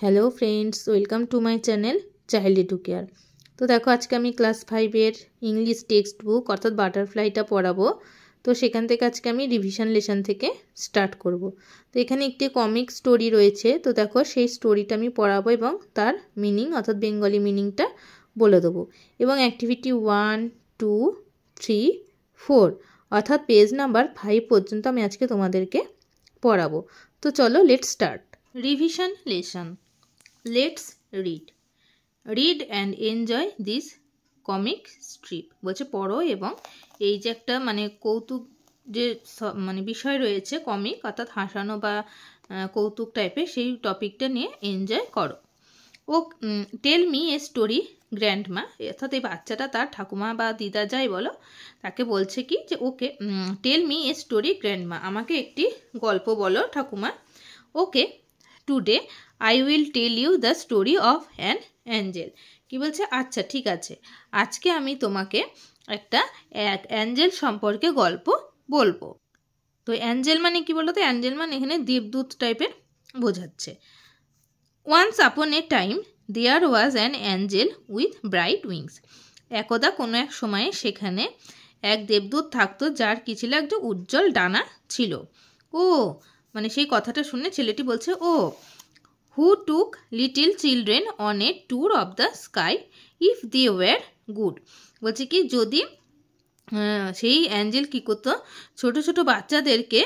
Hello friends, welcome to my channel child to care. তো দেখো, আজকে আমি ক্লাস 5-এর ইংলিশ টেক্সট বুক অর্থাৎ বাটারফ্লাইটা পড়াবো। তো সেখান থেকে আজকে আমি রিভিশন লেসন থেকে স্টার্ট করব। তো এখানে একটি কমিক স্টোরি রয়েছে। তো দেখো, সেই স্টোরিটা আমি পড়াবো এবং তার মিনিং অর্থাৎ বেঙ্গলি মিনিংটা বলে দেবো। এবং অ্যাক্টিভিটি 1, 2, 3, 4 অর্থাৎ পেজ নাম্বার 5 পর্যন্ত আমি আজকে তোমাদেরকে পড়াবো। তো চলো, let's start revision lesson. Let's read. Read and enjoy this comic strip. বলছে পড়ো এবং এই যে একটা কৌতুক যে বিষয় রয়েছে, কমিক অর্থাৎ হাসানো বা কৌতুক টাইপের, সেই টপিকটা নিয়ে এনজয় করো। Oh tell me a story grandma, অর্থাৎ এই বাচ্চাটা তার ঠাকুমা বা দিদা যাই বলো তাকে বলছে কি যে okay tell me a story grandma, আমাকে একটি গল্প বলো ঠাকুমা। Okay, today I will tell you the story of an angel. কি বলছে? আচ্ছা ঠিক আছে, আজকে আমি তোমাকে একটা অ্যাঞ্জেল সম্পর্কে গল্প বলবো। তো অ্যাঞ্জেল মানে কি বলো তো? অ্যাঞ্জেল মানে এখানে দেবদূত টাইপের বোঝাচ্ছে। Once upon a time there was an angel with bright wings. একদা কোনো এক সময়ে সেখানে এক দেবদূত থাকতো যার কি ছিল? একটা উজ্জ্বল ডানা ছিল। ও সেই কথাটা শুনে ছেলেটি বলছে, oh who took little children on a tour of the sky if they were good. বলছে কি, যদি সেই অ্যাঞ্জেল কী করতো? ছোট ছোট বাচ্চাদেরকে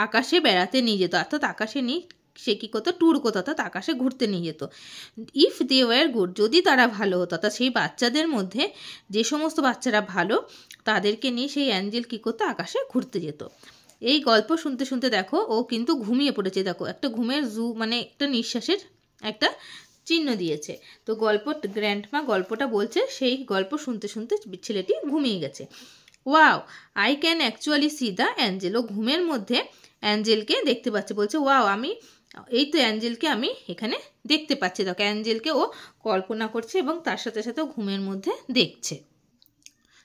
আকাশে বেড়াতে নিয়ে যেত, অর্থাৎ আকাশে নিয়ে সে কী করতো? ট্যুর করতো, অর্থাৎ আকাশে ঘুরতে নিয়ে যেত। ইফ দে ওয়ার গুড, যদি তারা ভালো হতো, অর্থাৎ সেই বাচ্চাদের মধ্যে যে সমস্ত বাচ্চারা ভালো তাদেরকে নিয়ে সেই অ্যাঞ্জেল কী করতো? আকাশে ঘুরতে যেত। এই গল্প শুনতে শুনতে দেখো ও কিন্তু ঘুমিয়ে পড়েছে। দেখো, একটা ঘুমের একটা নিঃশ্বাসের একটা চিহ্ন দিয়েছে। তো গ্র্যান্ডমা গল্পটা বলছে, সেই গল্প শুনতে শুনতে ছেলেটি ঘুমিয়ে গেছে। Wow, I can actually see the angel. ও ঘুমের মধ্যে অ্যাঞ্জেলকে দেখতে পাচ্ছে। বলছে ওয়াও, আমি এই তো অ্যাঞ্জেলকে আমি এখানে দেখতে পাচ্ছি। দেখো, অ্যাঞ্জেলকে ও কল্পনা করছে এবং তার সাথে সাথে ঘুমের মধ্যে দেখছে।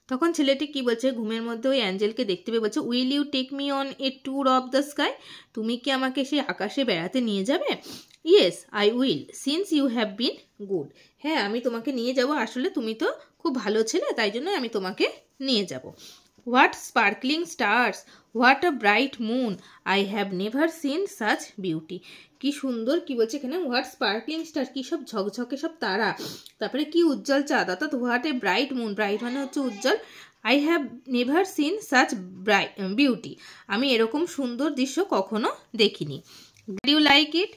তখন ছেলেটি কি বলছে? ঘুমের মধ্যে ওই অ্যাঞ্জেলকে দেখতে পেয়ে বলছে, will you take me on a tour of the sky? তুমি কি আমাকে সেই আকাশে বেড়াতে নিয়ে যাবে? Yes I will, since you have been good. হ্যাঁ, আমি তোমাকে নিয়ে যাব, আসলে তুমি তো খুব ভালো ছেলে, তাই জন্য আমি তোমাকে নিয়ে যাব। What sparkling stars, what a bright moon, I have never seen such beauty. কি সুন্দর, কি বলছে এখানে? হোয়াট স্পার্কলিং স্টার, কি সব ঝকঝকে সব তারা, তারপরে কি উজ্জ্বল চাঁদ, অর্থাৎ what a bright moon, bright মানে হচ্ছে উজ্জ্বল। I have never seen such beauty, আমি এরকম সুন্দর দৃশ্য কখনো দেখিনি। Do you like it?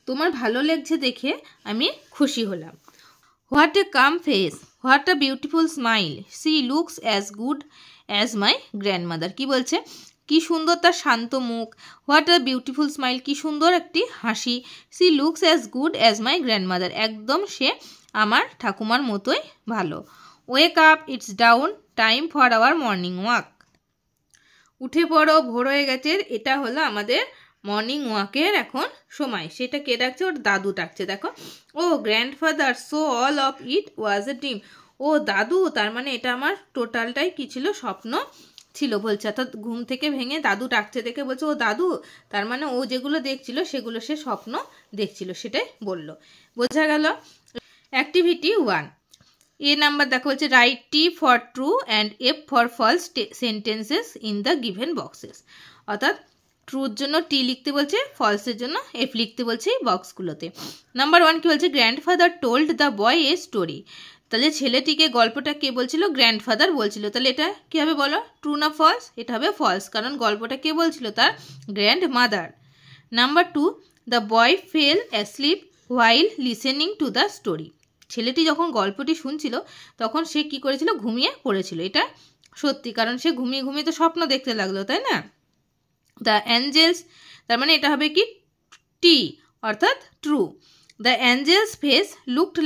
তোমার ভালো লাগছে দেখে আমি খুশি হলাম। What a calm face, what a beautiful smile, she looks as good as my grandmother. কি বলছে? কি সুন্দর তার শান্ত মুখ। হোয়াট আ বিউটিফুল স্মাইল, কি সুন্দর একটি হাসি। C looks as good as my grandmother, একদম সে আমার ঠাকুমার মতোই ভালো। Wake up, it's down time for our morning walk. উঠে পড়ো, ভোর হয়ে গেছে, এটা হলো আমাদের মর্নিং ওয়াকের এখন সময়। সেটা কে ডাকছে? ওর দাদু ডাকছে। দেখো, oh grandfather, so all of it was a dream. ও দাদু, তার মানে এটা আমার টোটালটাই কি ছিল? স্বপ্ন ছিল বলছে। অর্থাৎ ঘুম থেকে ভেঙে দাদু ডাকছে দেখে বলছে, ও দাদু, তার মানে ও যেগুলো দেখছিল সেগুলো সে স্বপ্ন দেখছিল, সেটাই বলল। বোঝা গেল? অ্যাক্টিভিটি 1, এ নাম্বার দেখো বলছে, write T for true and F for false sentences in the given boxes. অর্থাৎ ট্রুর জন্য টি লিখতে বলছে, ফলসের জন্য এফ লিখতে বলছে এই বক্সগুলোতে। নাম্বার 1 কি বলছে? Grandfather told the boy a story. তাহলে ছেলেটিকে গল্পটা কে বলছিল? গ্র্যান্ডফাদার বলছিল। তাহলে এটা কি হবে বলো? ট্রু না ফলস? এটা হবে ফলস, কারণ গল্পটা কে বলছিল? তার grand mother. Number 2, the boy fail asleep while listening to the story. ছেলেটি যখন গল্পটি শুনছিল তখন সে কি করেছিল? ঘুমিয়ে পড়েছিল। এটা সত্যি, কারণ সে ঘুমিয়ে ঘুমিয়ে তো স্বপ্ন দেখতে লাগলো, তাই না? দ্য অ্যাঞ্জেলস, তার মানে এটা হবে কি? টি, অর্থাৎ true. The angel's face looked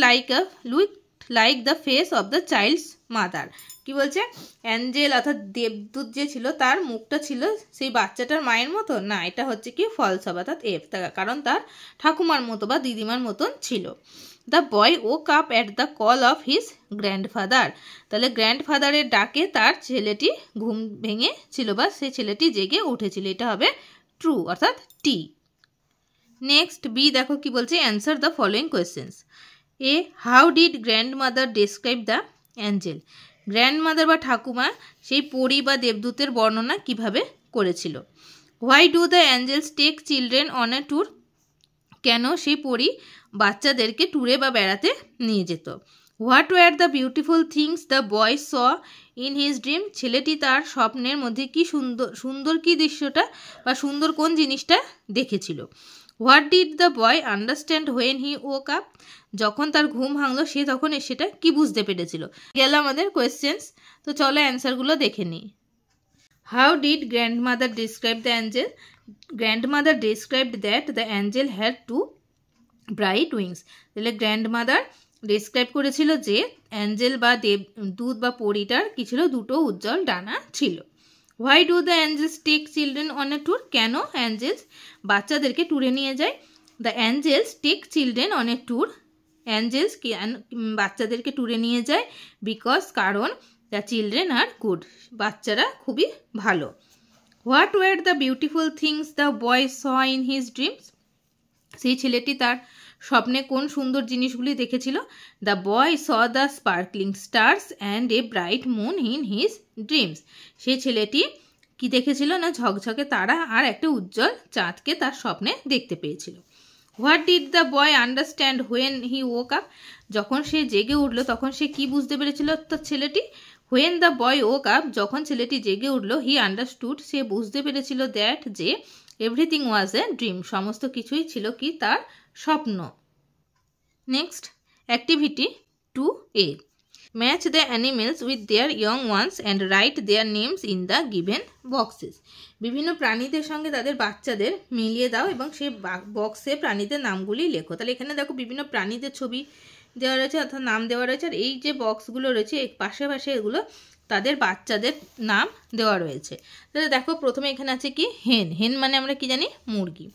like the face of the child's mother. কি বলছে? অ্যাঞ্জেল অর্থাৎ দেবদূত যে ছিল তার মুখটা ছিল সেই বাচ্চাটার মায়ের মতো না, এটা হচ্ছে কি? ফলস হবে, অর্থাৎ এফ, কারণ তার ঠাকুমার মতো বা দিদিমার মতন ছিল। The boy woke up at the call of his grandfather. তাহলে গ্র্যান্ডফাদারের ডাকে তার ছেলেটি ঘুম ভেঙে ছিল বা সে ছেলেটি জেগে উঠেছিল। এটা হবে ট্রু, অর্থাৎ টি। নেক্সট বি দেখো কি বলছে, answer the following questions. A, how did grandmother describe the angel? Grandmother বা ঠাকুমা সেই পরী বা দেবদূতের বর্ণনা কিভাবে করেছিল? Why do the angels take children on a tour? কেন সেই পরী বাচ্চাদেরকে ট্যুরে বা বেড়াতে নিয়ে যেত? What were the beautiful things the boy saw in his dream? ছেলেটি তার স্বপ্নের মধ্যে কি সুন্দর কি দৃশ্যটা বা সুন্দর কোন জিনিসটা দেখেছিল? What did the boy understand when he woke up? যখন তার ঘুম ভাঙলো সে তখন সেটা কি বুঝতে পেরেছিল? গেল আমাদের কোয়েশ্চেন্স। তো চলো অ্যান্সারগুলো দেখে নিই। How did grandmother describe the angel? Grandmother described that the Angel had to bright wings. তাহলে গ্র্যান্ডমাদার ডিসক্রাইব করেছিল যে অ্যাঞ্জেল বা দেবদূত বা পরীটার কি ছিল, দুটো উজ্জ্বল ডানা ছিল। Why do the angels take children on a tour? কেন অ্যাঞ্জেলস বাচ্চাদেরকে ট্যুরে নিয়ে যায়? The angels take children on a tour. Angels বাচ্চাদেরকে ট্যুরে নিয়ে যায় বিকজ কারণ দ্য চিলড্রেন আর গুড, বাচ্চারা খুবই ভালো। What were the beautiful things the boy saw in his dreams? সেই ছেলেটি তার স্বপ্নে কোন সুন্দর জিনিসগুলি দেখেছিল? The boy saw the sparkling stars and a bright moon in his dreams. সেই ছেলেটি কি দেখেছিল না ঝকঝকে তারা আর একটা উজ্জ্বল চাঁদকে তার স্বপ্নে দেখতে পেয়েছিল। What did the boy understand when he woke up? যখন সে জেগে উঠলো তখন সে কি বুঝতে পেরেছিল তার ছেলেটি? When the boy woke up, যখন ছেলেটি জেগে উঠলো, হি আন্ডারস্টুড, সে বুঝতে পেরেছিল দ্যাট যে এভরিথিং ওয়াজ এ ড্রিম, সমস্ত কিছুই ছিল কি তার স্বপ্ন। Next activity 2A, match the animals with their young ones and write their names in the given boxes. বিভিন্ন প্রাণীদের সঙ্গে তাদের বাচ্চাদের মিলিয়ে দাও এবং সেই বক্সে প্রাণীদের নামগুলি লেখো। তাহলে এখানে দেখো বিভিন্ন প্রাণীদের ছবি দেওয়া রয়েছে অর্থাৎ নাম দেওয়া রয়েছে, আর এই যে বক্সগুলো রয়েছে পাশে পাশে এগুলো তাদের বাচ্চাদের নাম দেওয়া রয়েছে। তাহলে দেখো প্রথমে এখানে আছে কি হেন, হেন মানে আমরা কি জানি মুরগি।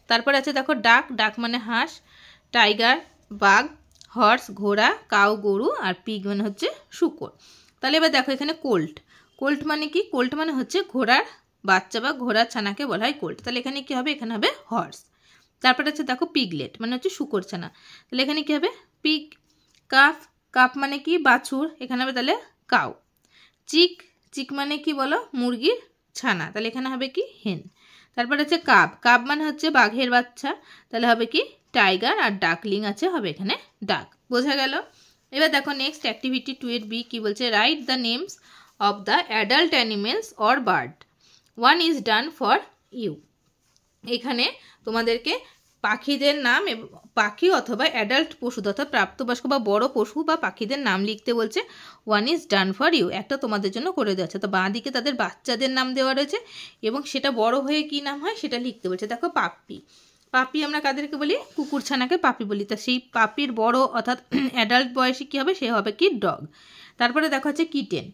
তারপর আছে দেখো ডাক, ডাক মানে হাঁস। টাইগার বাঘ, হর্স ঘোড়া, কাউ গরু, আর পিগ মানে হচ্ছে শূকর। তাহলে এবার দেখো এখানে কোল্ট, কোল্ট মানে কি? কোল্ট মানে হচ্ছে ঘোড়ার বাচ্চা বা ঘোড়ার ছানাকে বলা হয় কোল্ট। তাহলে এখানে কি হবে? এখানে হবে হর্স। তারপর আছে দেখো পিগলেট মানে হচ্ছে শূকর ছানা, তাহলে এখানে কি হবে? পিগ। কাফ, কাপ মানে কি? বাছুর, এখানে হবে তাহলে কাউ। চিক, চিক মানে কি বলো? মুরগির ছানা, তাহলে এখানে হবে কি? হেন। তারপর আছে কাব, কাব মানে হচ্ছে বাঘের বাচ্চা, তাহলে হবে কি? টাইগার। আর ডাকলিং আছে, হবে এখানে ডাক। বোঝা গেল? এবার দেখো নেক্সট অ্যাক্টিভিটি 2B কি বলছে, write the names of the adult animals or bird, one is done for you. এখানে তোমাদেরকে পাখিদের নাম, পাখি অথবা অ্যাডাল্ট পশু অর্থাৎ প্রাপ্তবয়স্ক বা বড় পশু বা পাখিদের নাম লিখতে বলছে। One is done for you, একটা তোমাদের জন্য করে দেওয়া আছে। তো বাঁ দিকে তাদের বাচ্চাদের নাম দেওয়া রয়েছে এবং সেটা বড় হয়ে কি নাম হয় সেটা লিখতে বলছে। দেখো পাপ্পি, পাপি আমরা কাদেরকে বলি? কুকুর ছানাকে পাপি বলি। তা সেই পাপির বড় অর্থাৎ অ্যাডাল্ট বয়সে কী হবে? সে হবে কি? ডগ। তারপরে দেখো হচ্ছে কিটেন,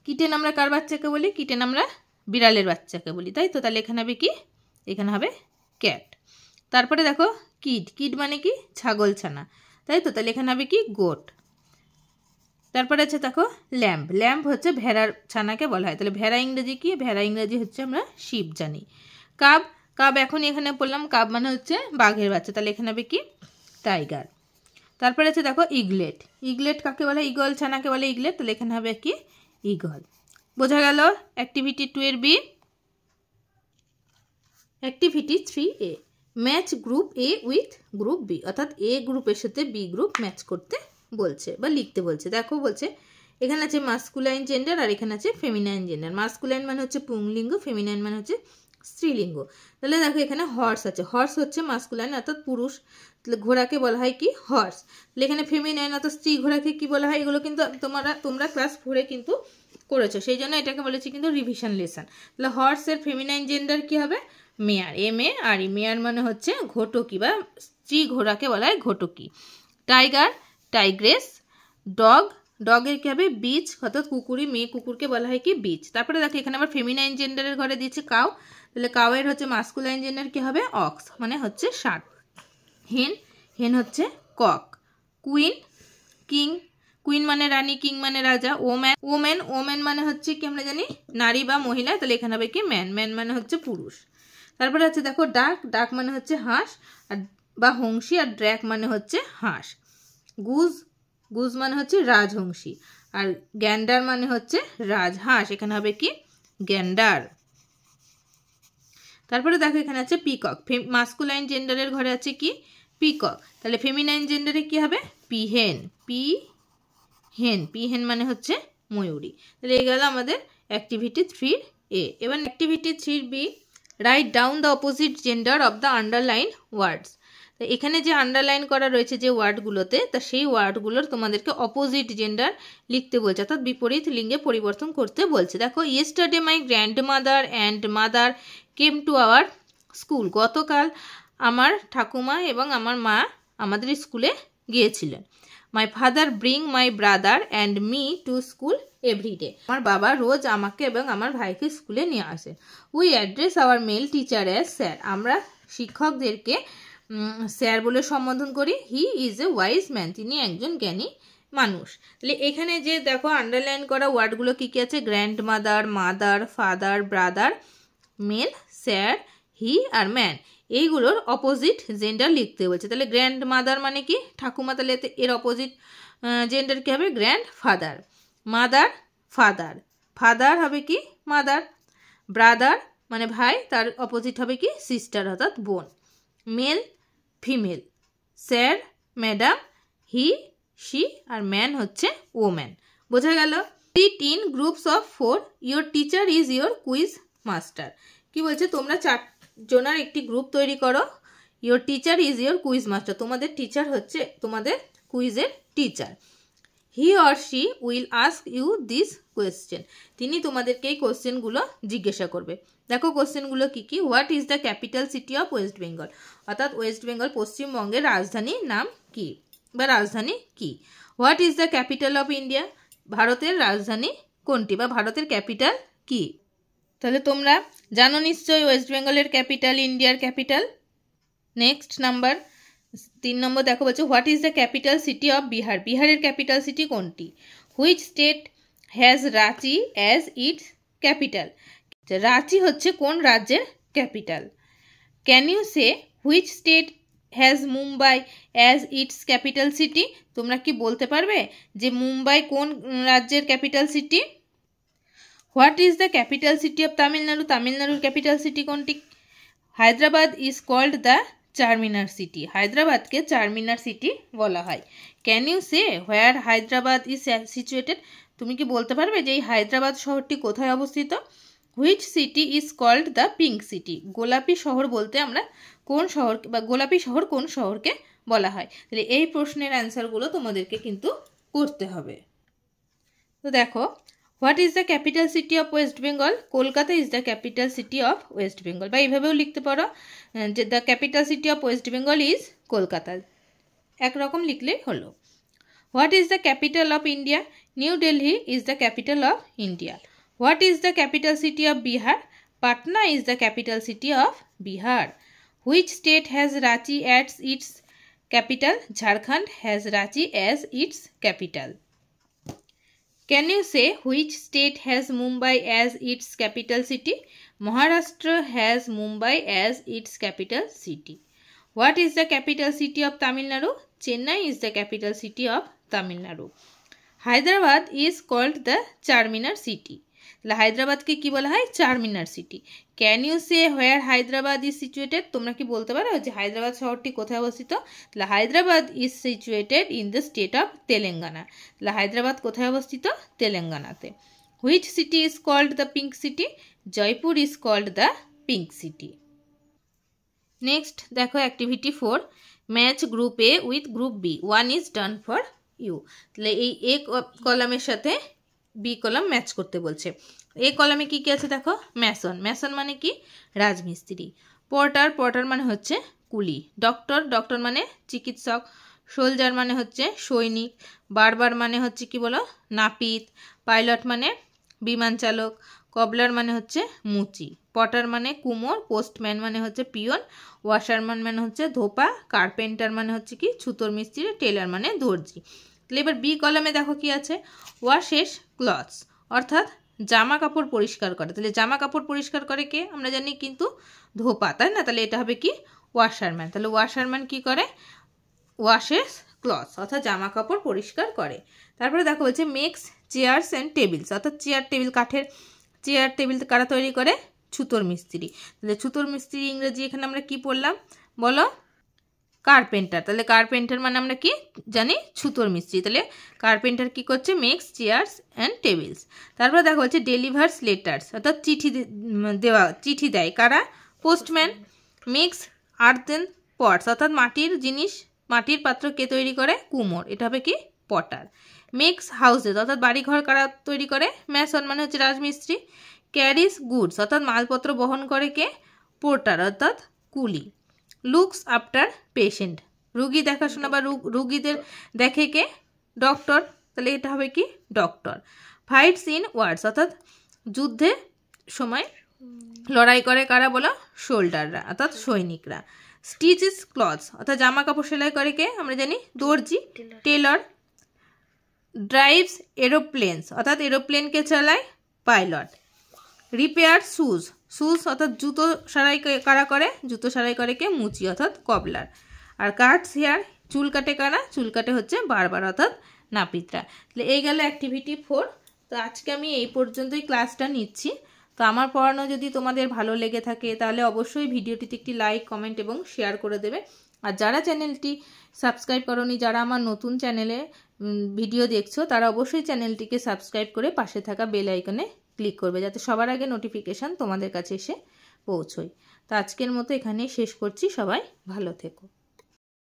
কিটেন আমরা কার বাচ্চাকে বলি? কিটেন আমরা বিড়ালের বাচ্চাকে বলি, তাই তো? তাহলে এখানে হবে কি? এখানে হবে ক্যাট। তারপরে দেখো কিড, কিড মানে কি? ছাগল ছানা, তাই তো? তাহলে এখানে হবে কি? গোট। তারপরে আছে দেখো ল্যাম্প, ল্যাম্প হচ্ছে ভেড়ার ছানাকে বলা হয়, তাহলে ভেড়া ইংরেজি কি? ভেড়া ইংরেজি হচ্ছে আমরা শিপ জানি। কাব, কাব এখন এখানে বললাম কাব মানে হচ্ছে বাঘের বাচ্চা, তাহলে এখানে হবে কি? টাইগার। তারপরে আছে দেখো ইগলেট, ইগলেট কাকে বলে? ইগল ছানাকে বলে ইগলেট, তাহলে এখানে হবে কি? ইগল। বোঝা গেল activity 2B। Activity 3A, match group A with group B, অর্থাৎ এ গ্রুপের সাথে বি গ্রুপ ম্যাচ করতে বলছে বা লিখতে বলছে। দেখো বলছে এখানে আছে মাস্কুলাইন জেন্ডার আর এখানে আছে ফেমিনাইন জেন্ডার। মাস্কুলাইন মানে হচ্ছে পুংলিঙ্গ, ফেমিনাইন মানে হচ্ছে স্ত্রীলিঙ্গ। তাহলে দেখো এখানে হর্স আছে, হর্স হচ্ছে মাস্কুলাইন অর্থাৎ পুরুষ, তাহলে ঘোড়াকে বলা হয় কি? হর্স। তাহলে এখানে ফেমিনাইন অর্থাৎ স্ত্রী ঘোড়াকে কি বলা হয়? এগুলো কিন্তু তোমরা ক্লাস 4-এ কিন্তু করেছো, সেই জন্য এটাকে বলেছি কিন্তু রিভিশন লেসন। তাহলে হর্সের ফেমিনাইন জেন্ডার কি হবে? মেয়ার, MARE, মেয়ার মানে হচ্ছে ঘোটকি বা স্ত্রী ঘোড়াকে বলা হয় ঘোটকি। Tiger, tigress. ডগ, ডগের কি হবে? বিচ, অর্থাৎ কুকুরি মেয়ে কুকুরকে বলা হয় কি? বিচ। তারপরে দেখো এখানে আবার ফেমিনাইন জেন্ডারের ঘরে দিয়েছে কাউ, তাহলে কাউয়ের হচ্ছে মাস্কুলাইন জেন্ডার কি হবে? অক্স মানে হচ্ছে ষাঁড়। হেন, হেন হচ্ছে কক। কুইন, কিং, কুইন মানে রানী, কিং মানে রাজা। ওম্যান, ওমেন, ওমেন মানে হচ্ছে কি আমরা জানি নারী বা মহিলা, তাহলে এখানে হবে কি? ম্যান, ম্যান মানে হচ্ছে পুরুষ। তারপরে আছে দেখো ডাক, ডাক মানে হচ্ছে হাঁস আর বা হংসী, আর ড্র্যাক মানে হচ্ছে হাঁস। গুজ, গুজ মানে হচ্ছে রাজহংসী, আর গ্যান্ডার মানে হচ্ছে রাজহাঁস, এখানে হবে কি গ্যান্ডার। তারপরে দেখো এখানে আছে পিকক, মাস্কুলাইন জেন্ডারের ঘরে আছে কি পিকক, তাহলে ফেমিনাইন জেন্ডারে কি হবে পিহেন, পিহেন, পিহেন মানে হচ্ছে ময়ূরী। তাহলে এই গেল আমাদের অ্যাক্টিভিটি 3A। এবার activity 3B, write down the opposite gender of the underline words. তো এখানে যে আন্ডারলাইন করা রয়েছে যে ওয়ার্ডগুলোতে, তা সেই ওয়ার্ডগুলোর তোমাদেরকে অপোজিট জেন্ডার লিখতে বলছে, অর্থাৎ বিপরীত লিঙ্গে পরিবর্তন করতে বলছে। দেখো yesterday my grandmother and mother came to our school, গতকাল আমার ঠাকুমা এবং আমার মা আমাদের স্কুলে গিয়েছিলেন। My father bring my brother and me to school every day, আমার বাবা রোজ আমাকে এবং আমার ভাইকে স্কুলে নিয়ে আসেন। We address our male teacher as sir, আমরা শিক্ষকদেরকে স্যার বলে সম্বোধন করি। He is a wise man, তিনি একজন জ্ঞানী মানুষ। তাহলে এখানে যে দেখো আন্ডারলাইন করা ওয়ার্ডগুলো কী কী আছে, grandmother, mother, father, brother, male, sir, he আর ম্যান, এইগুলোর অপোজিট জেন্ডার লিখতে বলছে। তাহলে গ্র্যান্ড মাদার মানে কি ঠাকুমা, তাহলে এর অপোজিট জেন্ডার কী হবে grand father. Mother father, father হবে কি মাদার। ব্রাদার মানে ভাই, তার অপোজিট হবে কি সিস্টার অর্থাৎ বোন। Male female, sir madam, he she আর ম্যান হচ্ছে ওম্যান। বোঝা গেল? Read in groups of 4, your teacher is your quiz master. কি বলছে, তোমরা 4 জনের একটি গ্রুপ তৈরি করো। Your teacher is your quiz master, তোমাদের টিচার হচ্ছে তোমাদের কুইজের teacher. He or she will ask you this question, তিনি তোমাদেরকে এই কোয়েশ্চেনগুলো জিজ্ঞাসা করবে। দেখো কোয়েশ্চেনগুলো কি কি, what is the capital city of West Bengal, অর্থাৎ ওয়েস্ট বেঙ্গল পশ্চিমবঙ্গের রাজধানীর নাম কি বা রাজধানী কি। What is the capital of India, ভারতের রাজধানী কোনটি বা ভারতের ক্যাপিটাল কি। তাহলে তোমরা জানো নিশ্চয়ই ওয়েস্ট বেঙ্গলের ক্যাপিটাল ইন্ডিয়ার ক্যাপিটাল। নেক্সট নাম্বার 3 নম্বর দেখো বলছে what is the capital city of Bihar, বিহারের ক্যাপিটাল সিটি কোনটি। Which state has Ranchi as its capital, Ranchi হচ্ছে কোন রাজ্যের capital. Can you say which state has Mumbai as its capital city, তোমরা কি বলতে পারবে যে মুম্বাই কোন রাজ্যের capital city. What is the capital city of Tamil Nadu, তামিলনাড়ুর ক্যাপিটাল সিটি কোনটি। Hyderabad is called the Charminar city, হায়দ্রাবাদকে চারমিনার সিটি বলা হয়। Can you say where Hyderabad is situated, তুমি কি বলতে পারবে যে এই হায়দ্রাবাদ শহরটি কোথায় অবস্থিত। Which city is called the pink city, গোলাপি শহর বলতে আমরা কোন শহর বা গোলাপি শহর কোন শহরকে বলা হয়। তাহলে এই প্রশ্নের অ্যান্সারগুলো তোমাদেরকে কিন্তু করতে হবে। তো দেখো what is the capital city of West Bengal, Kolkata is the capital city of West Bengal, বা এইভাবেও লিখতে পারো যে the capital city of West Bengal is Kolkata, একরকম লিখলেই হলো। What is the capital of India, new Delhi is the capital of India. What is the capital city of Bihar, Patna is the capital city of Bihar. Which state has Ranchi as its capital, Jharkhand has Ranchi as its capital. Can you say which state has Mumbai as its capital city? Maharashtra has Mumbai as its capital city. What is the capital city of Tamil Nadu? Chennai is the capital city of Tamil Nadu. Hyderabad is called the Charminar city. হায়দ্রাবাদকে কি বলা হয় Charminar city. Can you say where Hyderabad is situated, তোমরা কি বলতে পারো যে হায়দ্রাবাদ শহরটি কোথায় অবস্থিত। তাহলে Hyderabad is situated in the state of Telangana, তাহলে হায়দ্রাবাদ কোথায় অবস্থিত তেলেঙ্গানাতে। Which city is called the pink city, Jaipur is called the pink city. Next দেখো activity 4, match group A with group B, 1 is done for you. তাহলে এই এ কলামের সাথে বি কলাম ম্যাচ করতে বলছে। এ কলামে কি কি আছে দেখো, ম্যাসন, ম্যাসন মানে কি রাজমিস্ত্রি। পোর্টার, পোর্টার মানে হচ্ছে কুলি। ডক্টর, ডক্টর মানে চিকিৎসক। সোলজার মানে হচ্ছে সৈনিক। বারবার মানে হচ্ছে কি বলো নাপিত। পাইলট মানে বিমান চালক। কবলার মানে হচ্ছে মুচি। পটার মানে কুমোর। পোস্টম্যান মানে হচ্ছে পিয়ন। ওয়াশারম্যান মানে হচ্ছে ধোপা। কার্পেন্টার মানে হচ্ছে কি ছুতোর মিস্ত্রি। টেলার মানে দর্জি। তাহলে এবার বি কলামে দেখো কি আছে, ওয়াশেস ক্লথস, অর্থাৎ জামা কাপড় পরিষ্কার করে। তাহলে জামা কাপড় পরিষ্কার করে কে? আমরা জানি কিন্তু ধোপা, তাই না? তাহলে এটা হবে কি? ওয়াশারম্যান। তাহলে ওয়াশারম্যান কি করে? ওয়াশেস ক্লথস, অর্থাৎ জামা কাপড় পরিষ্কার করে। তারপরে দেখো বলছে মেক্স চেয়ার্স অ্যান্ড টেবিলস, অর্থাৎ চেয়ার টেবিল, কাঠের চেয়ার টেবিল কারা তৈরি করে? ছুতোর মিস্ত্রি। তাহলে ছুতোর মিস্ত্রি ইংরেজি এখানে আমরা কি পড়লাম বলো? কার্পেন্টার। তাহলে কার্পেন্টার মানে আমরা কি জানি? ছুতোর মিস্ত্রি। তাহলে কার্পেন্টার কি করছে? Makes chairs and tables. তারপরে দেখো হচ্ছে ডেলিভার্স লেটার্স, অর্থাৎ চিঠি দেয় কারা? পোস্টম্যান। মেক্স আর্থেন পটস, অর্থাৎ মাটির জিনিস, মাটির পাত্র কে তৈরি করে? কুমোর। এটা হবে কি? পটার। মেক্স হাউসেস, অর্থাৎ বাড়িঘর কারা তৈরি করে? ম্যাসন মানে হচ্ছে রাজমিস্ত্রি। ক্যারিস গুডস, অর্থাৎ মালপত্র বহন করে কে? পোর্টার, অর্থাৎ কুলি। লুকস আফটার পেশেন্ট, রুগী দেখাশোনা বা রুগীদের দেখে কে? ডক্টর। তাহলে এটা হবে কি? ডক্টর। ফাইটস ইন ওয়ার্স, অর্থাৎ যুদ্ধে সময় লড়াই করে কারা বলো? শোল্ডাররা, অর্থাৎ সৈনিকরা। স্টিচেস ক্লথস, অর্থাৎ জামা কাপড় সেলাই করে কে? আমরা জানি দর্জি, টেলর। ড্রাইভস এরোপ্লেনস, অর্থাৎ এরোপ্লেনকে চালায়? পাইলট। রিপেয়ার শুজ, শুজ অর্থাৎ জুতো সারাই কারা করে? জুতো সারাই করে কে? মুচি, অর্থাৎ কবলার। আর কাটস হেয়ার, চুল কাটে কারা? চুল কাটে হচ্ছে বারবার, অর্থাৎ নাপিতরা। তাহলে এই গেল অ্যাক্টিভিটি 4। তো আজকে আমি এই পর্যন্তই ক্লাসটা নিচ্ছি। তো আমার পড়ানো যদি তোমাদের ভালো লেগে থাকে তাহলে অবশ্যই ভিডিওটিতে একটি লাইক, কমেন্ট এবং শেয়ার করে দেবে। আর যারা চ্যানেলটি সাবস্ক্রাইব করোনি, যারা আমার নতুন চ্যানেলে ভিডিও দেখছো, তারা অবশ্যই চ্যানেলটিকে সাবস্ক্রাইব করে পাশে থাকা বেল আইকনে ক্লিক করবে, যাতে সবার আগে নোটিফিকেশান তোমাদের কাছে এসে পৌঁছয়। তো আজকের মতো এখানেই শেষ করছি। সবাই ভালো থেকো।